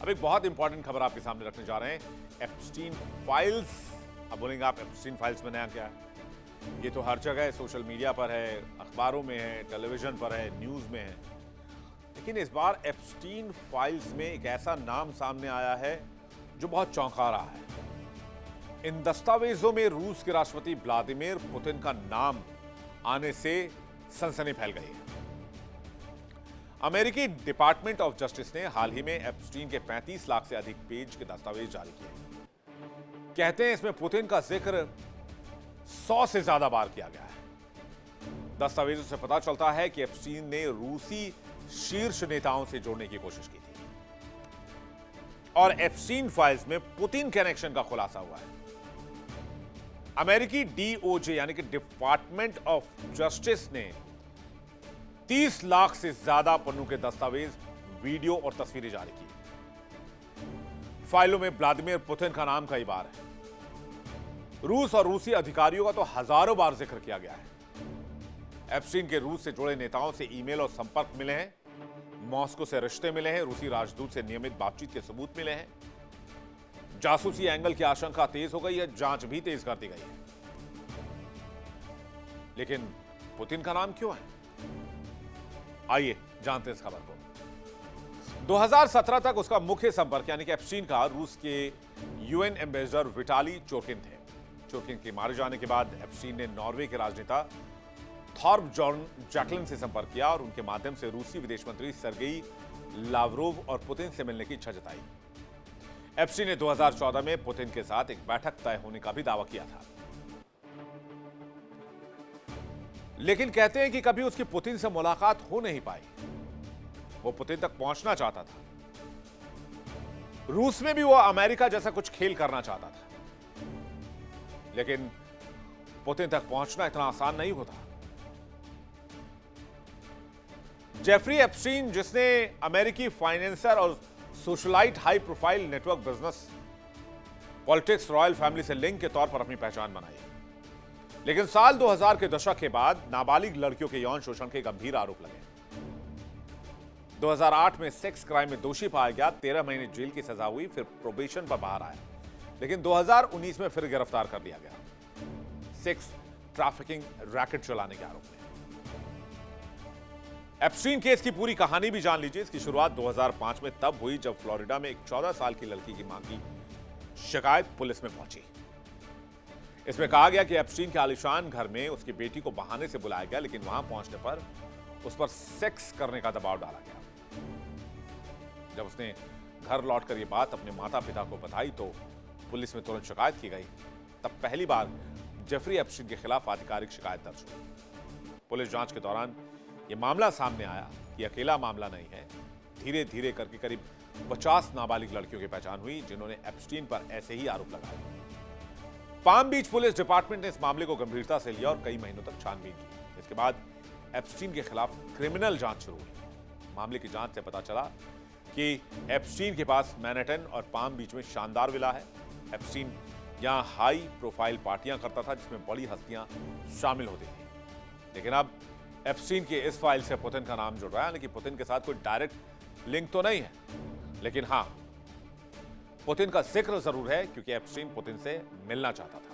अब एक बहुत इंपॉर्टेंट खबर आपके सामने रखने जा रहे हैं, एप्स्टीन फाइल्स। अब बोलेंगे आप एप्स्टीन फाइल्स में नया क्या है? ये तो हर जगह है, सोशल मीडिया पर है, अखबारों में है, टेलीविजन पर है, न्यूज में है। लेकिन इस बार एप्स्टीन फाइल्स में एक ऐसा नाम सामने आया है जो बहुत चौंका रहा है। इन दस्तावेजों में रूस के राष्ट्रपति व्लादिमीर पुतिन का नाम आने से सनसनी फैल गई है। अमेरिकी डिपार्टमेंट ऑफ जस्टिस ने हाल ही में एप्स्टीन के 35 लाख से अधिक पेज के दस्तावेज जारी किए। कहते हैं इसमें पुतिन का जिक्र 100 से ज्यादा बार किया गया है। दस्तावेजों से पता चलता है कि एप्स्टीन ने रूसी शीर्ष नेताओं से जोड़ने की कोशिश की थी और एप्स्टीन फाइल्स में पुतिन कनेक्शन का खुलासा हुआ है। अमेरिकी डीओजे यानी कि डिपार्टमेंट ऑफ जस्टिस ने 30 लाख से ज्यादा पन्नों के दस्तावेज, वीडियो और तस्वीरें जारी की। फाइलों में व्लादिमीर पुतिन का नाम कई बार है। रूस और रूसी अधिकारियों का तो हजारों बार जिक्र किया गया है। एप्स्टीन के रूस से जुड़े नेताओं से ईमेल और संपर्क मिले हैं, मॉस्को से रिश्ते मिले हैं, रूसी राजदूत से नियमित बातचीत के सबूत मिले हैं। जासूसी एंगल की आशंका तेज हो गई है, जांच भी तेज कर दी गई है। लेकिन पुतिन का नाम क्यों है? आइए जानते हैं इस खबर को। 2017 तक उसका मुख्य संपर्क यानी कि एप्स्टीन का रूस के यूएन एम्बेसडर विटाली चोरकिन थे। चोरकिन के मारे जाने के बाद एप्स्टीन ने नॉर्वे के राजनेता थॉर्बजॉर्न जैकलिन से संपर्क किया और उनके माध्यम से रूसी विदेश मंत्री सर्गेई लावरोव और पुतिन से मिलने की इच्छा जताई। एप्स्टीन ने 2014 में पुतिन के साथ एक बैठक तय होने का भी दावा किया था, लेकिन कहते हैं कि कभी उसकी पुतिन से मुलाकात हो नहीं पाई। वो पुतिन तक पहुंचना चाहता था। रूस में भी वो अमेरिका जैसा कुछ खेल करना चाहता था, लेकिन पुतिन तक पहुंचना इतना आसान नहीं होता। जेफरी एप्स्टीन, जिसने अमेरिकी फाइनेंसर और socialite high profile network business politics royal family से लिंक के तौर पर अपनी पहचान बनाई, लेकिन साल 2000 के दशक के बाद नाबालिग लड़कियों के यौन शोषण के गंभीर आरोप लगे। 2008 में सेक्स क्राइम में दोषी पाया गया, 13 महीने जेल की सजा हुई, फिर प्रोबेशन पर बाहर आया, लेकिन 2019 में फिर गिरफ्तार कर लिया गया सेक्स ट्रैफिकिंग रैकेट चलाने के आरोप में। एप्स्टीन केस की पूरी कहानी भी जान लीजिए। इसकी शुरुआत 2005 में तब हुई जब फ्लोरिडा में एक 14 साल की लड़की की मां की शिकायत पुलिस में पहुंची। इसमें कहा गया कि एप्स्टीन के आलीशान घर में उसकी बेटी को बहाने से बुलाया गया, लेकिन वहां पहुंचने पर उस पर सेक्स करने का दबाव डाला गया। जब उसने घर लौटकर यह बात अपने माता पिता को बताई तो पुलिस में तुरंत शिकायत की गई। तब पहली बार जेफरी एप्स्टीन के खिलाफ आधिकारिक शिकायत दर्ज हुई। पुलिस जांच के दौरान यह मामला सामने आया कि अकेला मामला नहीं है। धीरे धीरे करके करीब 50 नाबालिग लड़कियों की पहचान हुई जिन्होंने एप्स्टीन पर ऐसे ही आरोप लगाए। पाम बीच पुलिस डिपार्टमेंट ने इस मामले को गंभीरता से लिया और कई महीनों तक छानबीन की। इसके बाद एप्स्टीन के खिलाफ क्रिमिनल जांच शुरू हुई। मामले की जांच से पता चला कि एप्स्टीन के पास मैनहट्टन और पाम बीच में शानदार विला है। एप्स्टीन यहां हाई प्रोफाइल पार्टियां करता था जिसमें बड़ी हस्तियां शामिल होती थी। लेकिन अब एप्स्टीन के इस फाइल से पुतिन का नाम जुड़ रहा है, यानी कि पुतिन के साथ कोई डायरेक्ट लिंक तो नहीं है, लेकिन हां, पुतिन का जिक्र जरूर है क्योंकि एप्स्टीन पुतिन से मिलना चाहता था।